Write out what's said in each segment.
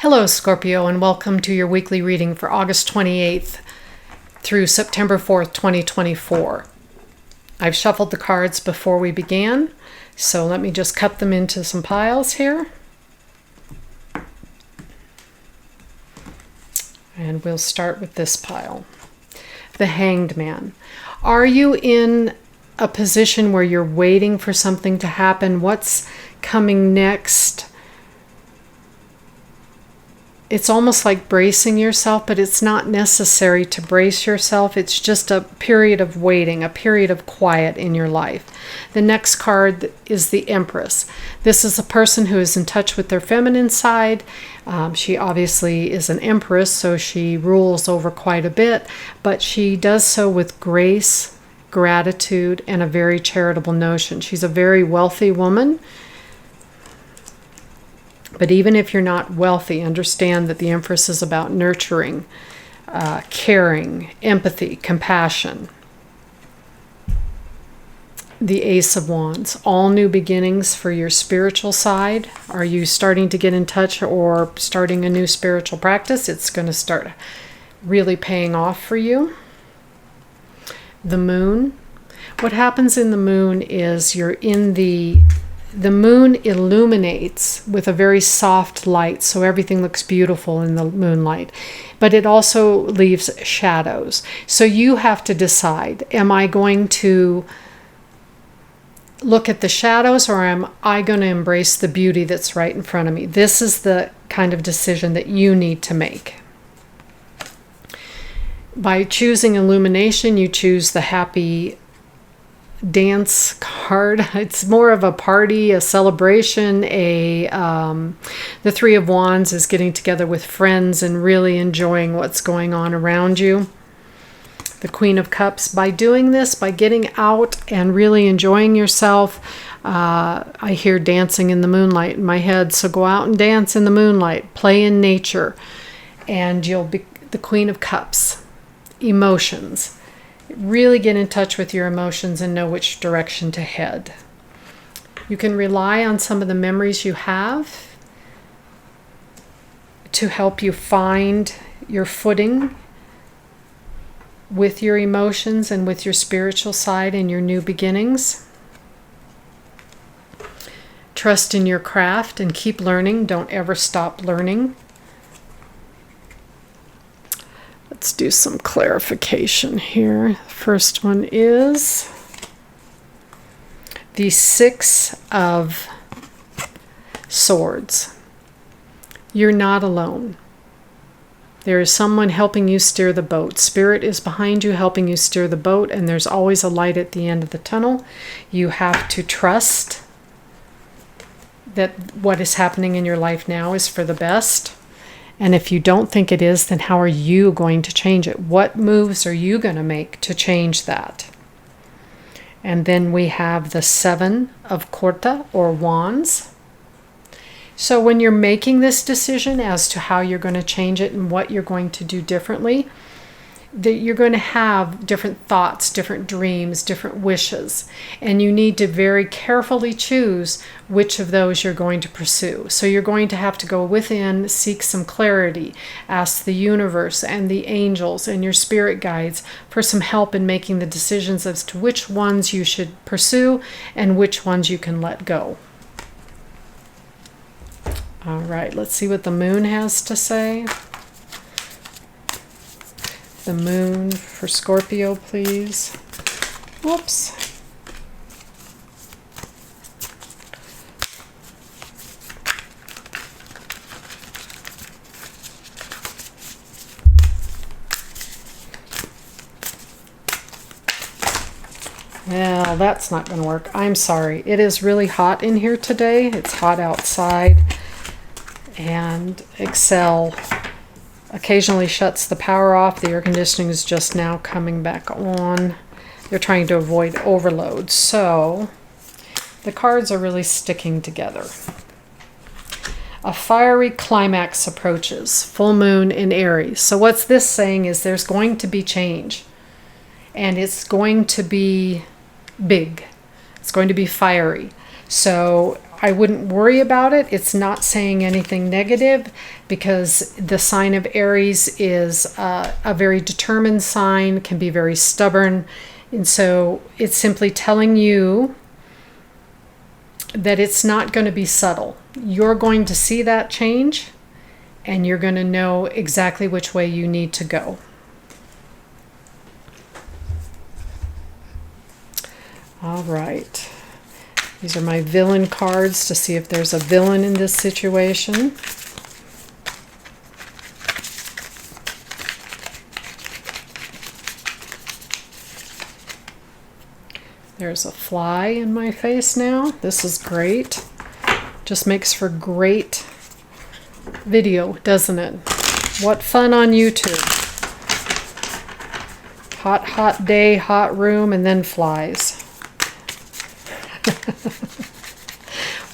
Hello, Scorpio, and welcome to your weekly reading for August 28th through September 4th, 2024. I've shuffled the cards before we began, so let me just cut them into some piles here. And we'll start with this pile. The Hanged Man. Are you in a position where you're waiting for something to happen? What's coming next? It's almost like bracing yourself, but it's not necessary to brace yourself. It's just a period of waiting, a period of quiet in your life. The next card is the Empress. This is a person who is in touch with their feminine side. She obviously is an empress, so she rules over quite a bit, but she does so with grace, gratitude, and a very charitable notion. She's a very wealthy woman. But even if you're not wealthy, understand that the Empress is about nurturing, caring, empathy, compassion. The Ace of Wands. All new beginnings for your spiritual side. Are you starting to get in touch or starting a new spiritual practice? It's going to start really paying off for you. The Moon. What happens in the Moon is you're in the moon illuminates with a very soft light, so everything looks beautiful in the moonlight. But it also leaves shadows. So you have to decide, am I going to look at the shadows or am I going to embrace the beauty that's right in front of me? This is the kind of decision that you need to make. By choosing illumination, you choose the happy dance card. It's more of a party, a celebration. The Three of Wands is getting together with friends and really enjoying what's going on around you. The Queen of Cups. By doing this, by getting out and really enjoying yourself, I hear dancing in the moonlight in my head. So go out and dance in the moonlight, play in nature, and you'll be the Queen of Cups. Emotions. Really get in touch with your emotions and know which direction to head. You can rely on some of the memories you have to help you find your footing with your emotions and with your spiritual side and your new beginnings. Trust in your craft and keep learning. Don't ever stop learning. Let's do some clarification here. First one is the Six of Swords. You're not alone. There is someone helping you steer the boat. Spirit is behind you helping you steer the boat, and there's always a light at the end of the tunnel. You have to trust that what is happening in your life now is for the best. And if you don't think it is, then how are you going to change it? What moves are you going to make to change that? And then we have the Seven of Corta or Wands. So when you're making this decision as to how you're going to change it and what you're going to do differently, that you're going to have different thoughts, different dreams, different wishes, and you need to very carefully choose which of those you're going to pursue. So you're going to have to go within, seek some clarity, ask the universe and the angels and your spirit guides for some help in making the decisions as to which ones you should pursue and which ones you can let go. All right, let's see what the Moon has to say. The Moon for Scorpio, please. Whoops. Well, that's not going to work. I'm sorry. It is really hot in here today. It's hot outside. And Excel occasionally shuts the power off. The air conditioning is just now coming back on. They're trying to avoid overload. So the cards are really sticking together. A fiery climax approaches. Full moon in Aries. So what's this saying is there's going to be change. And it's going to be big. It's going to be fiery. So I wouldn't worry about it. It's not saying anything negative, because the sign of Aries is a very determined sign, can be very stubborn. And so it's simply telling you that it's not going to be subtle. You're going to see that change, and you're going to know exactly which way you need to go. All right. These are my villain cards to see if there's a villain in this situation. There's a fly in my face now. This is great. Just makes for great video, doesn't it? What fun on YouTube. Hot, hot day, hot room, and then flies.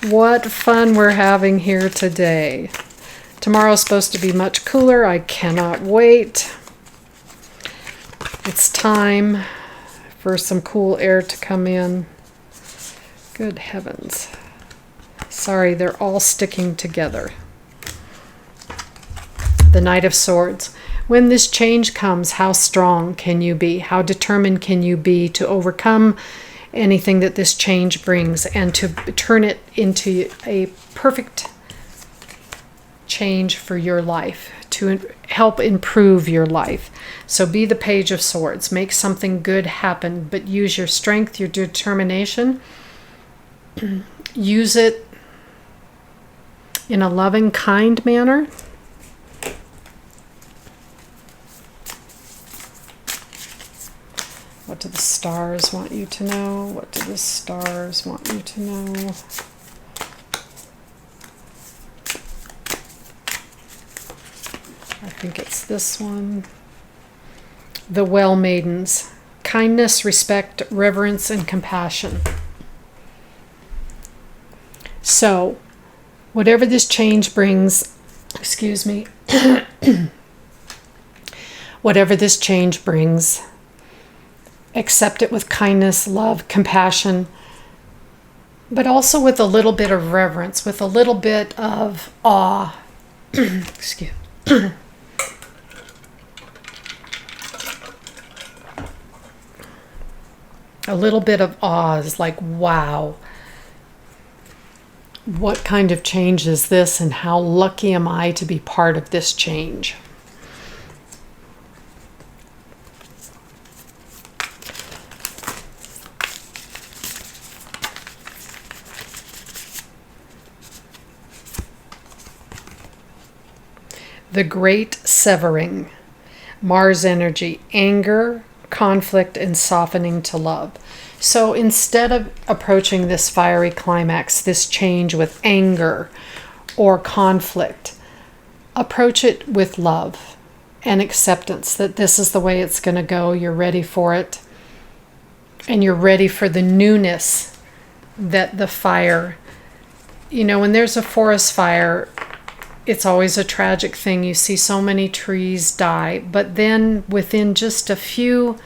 What fun we're having here today. Tomorrow's supposed to be much cooler. I cannot wait. It's time for some cool air to come in. Good heavens. Sorry, they're all sticking together. The Knight of Swords. When this change comes, how strong can you be? How determined can you be to overcome anything that this change brings, and to turn it into a perfect change for your life, to help improve your life? So be the Page of Swords. Make something good happen, but use your strength, your determination. Use it in a loving, kind manner. What do the stars want you to know? What do the stars want you to know? I think it's this one. The Well Maidens. Kindness, respect, reverence, and compassion. So, whatever this change brings, excuse me, whatever this change brings, accept it with kindness, love, compassion, but also with a little bit of reverence, with a little bit of awe. Excuse me. A little bit of awe is like, wow, what kind of change is this, and how lucky am I to be part of this change? The Great Severing. Mars energy, anger, conflict, and softening to love. So instead of approaching this fiery climax, this change with anger or conflict, approach it with love and acceptance that this is the way it's going to go. You're ready for it. And you're ready for the newness that the fire, you know, when there's a forest fire, it's always a tragic thing. You see so many trees die, but then within just a few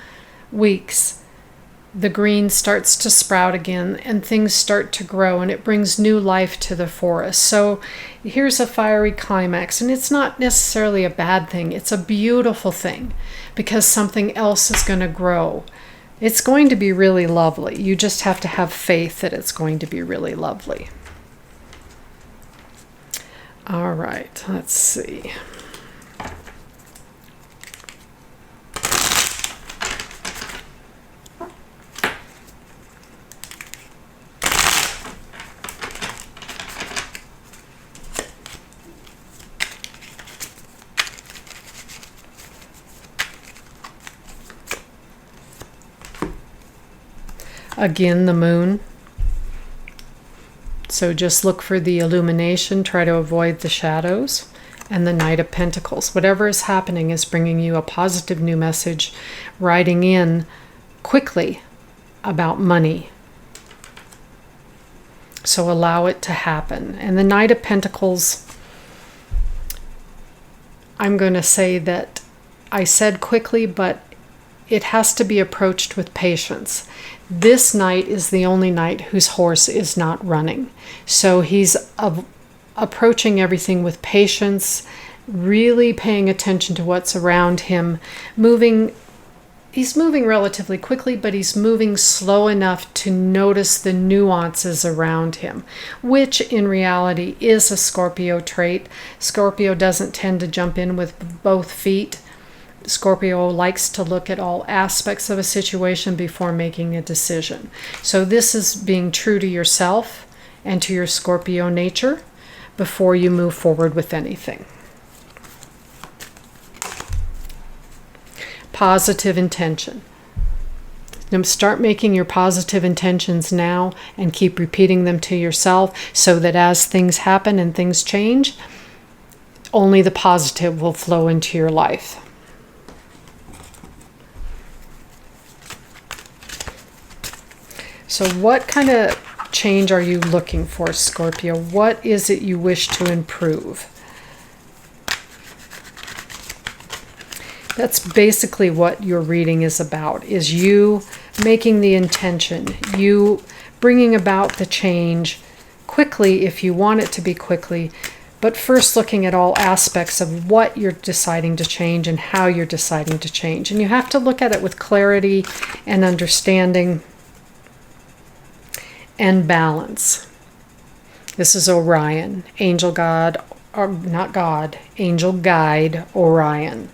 weeks, the green starts to sprout again and things start to grow, and it brings new life to the forest. So here's a fiery climax, and it's not necessarily a bad thing. It's a beautiful thing because something else is going to grow. It's going to be really lovely. You just have to have faith that it's going to be really lovely. All right, let's see. Again, the moon. So just look for the illumination, try to avoid the shadows. And the Knight of Pentacles. Whatever is happening is bringing you a positive new message, writing in quickly about money. So allow it to happen. And the Knight of Pentacles, I'm going to say that I said quickly, but it has to be approached with patience. This night is the only night whose horse is not running. So he's approaching everything with patience, really paying attention to what's around him, he's moving relatively quickly, but he's moving slow enough to notice the nuances around him, which in reality is a Scorpio trait. Scorpio doesn't tend to jump in with both feet. Scorpio likes to look at all aspects of a situation before making a decision. So this is being true to yourself and to your Scorpio nature before you move forward with anything. Positive intention. Now start making your positive intentions now and keep repeating them to yourself so that as things happen and things change, only the positive will flow into your life. So what kind of change are you looking for, Scorpio? What is it you wish to improve? That's basically what your reading is about, is you making the intention, you bringing about the change quickly if you want it to be quickly, but first looking at all aspects of what you're deciding to change and how you're deciding to change. And you have to look at it with clarity and understanding and balance. This is Orion, angel god, or not God, angel guide Orion.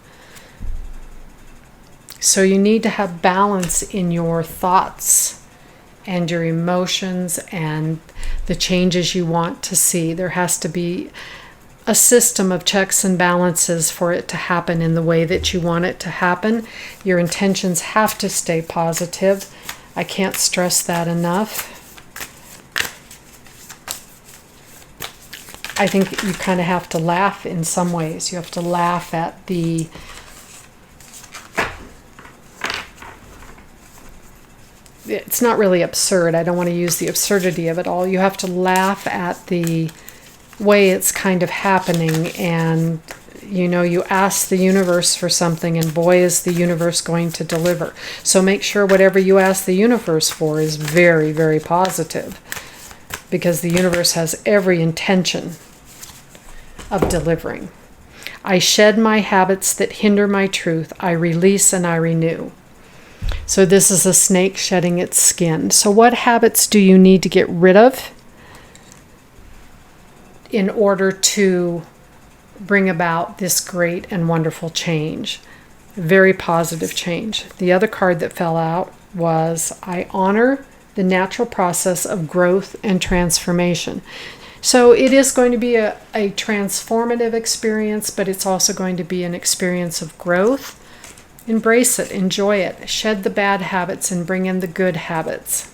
So you need to have balance in your thoughts and your emotions and the changes you want to see. There has to be a system of checks and balances for it to happen in the way that you want it to happen. Your intentions have to stay positive. I can't stress that enough. I think you kind of have to laugh in some ways. You have to laugh at the it's not really absurd. I don't want to use the absurdity of it all. You have to laugh at the way it's kind of happening, and you ask the universe for something, and boy is the universe going to deliver. So make sure whatever you ask the universe for is very, very positive, because the universe has every intention of delivering. I shed my habits that hinder my truth. I release and I renew. So this is a snake shedding its skin. So what habits do you need to get rid of in order to bring about this great and wonderful change? Very positive change. The other card that fell out was, I honor the natural process of growth and transformation. So it is going to be a transformative experience, but it's also going to be an experience of growth. Embrace it, enjoy it, shed the bad habits and bring in the good habits.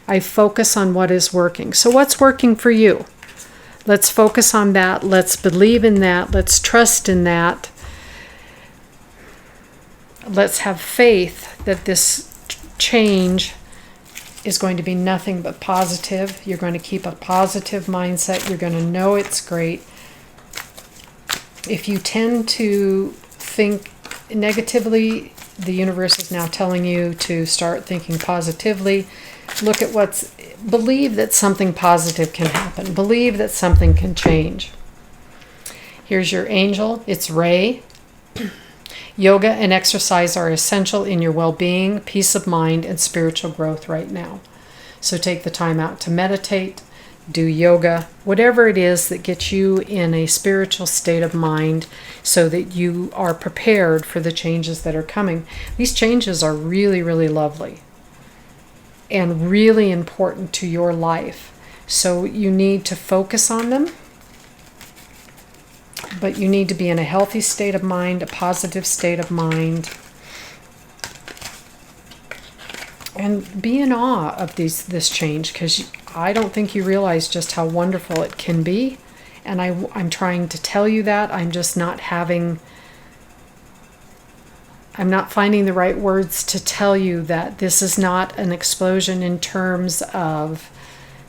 I focus on what is working. So what's working for you? Let's focus on that. Let's believe in that. Let's trust in that. Let's have faith that this change is going to be nothing but positive. You're going to keep a positive mindset. You're going to know it's great. If you tend to think negatively, the universe is now telling you to start thinking positively. Look at believe that something positive can happen. Believe that something can change. Here's your angel. It's Ray. Yoga and exercise are essential in your well-being, peace of mind, and spiritual growth right now. So take the time out to meditate, do yoga, whatever it is that gets you in a spiritual state of mind so that you are prepared for the changes that are coming. These changes are really, really lovely and really important to your life. So you need to focus on them, but you need to be in a healthy state of mind, a positive state of mind, and be in awe of this change, because I don't think you realize just how wonderful it can be. And I'm trying to tell you that. I'm not finding the right words to tell you that this is not an explosion in terms of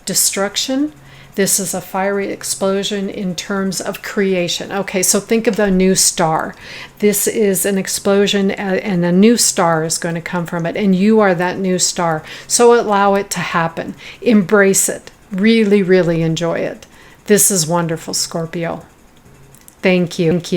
destruction. This is a fiery explosion in terms of creation. Okay, so think of the new star. This is an explosion and a new star is going to come from it. And you are that new star. So allow it to happen. Embrace it. Really, really enjoy it. This is wonderful, Scorpio. Thank you. Thank you.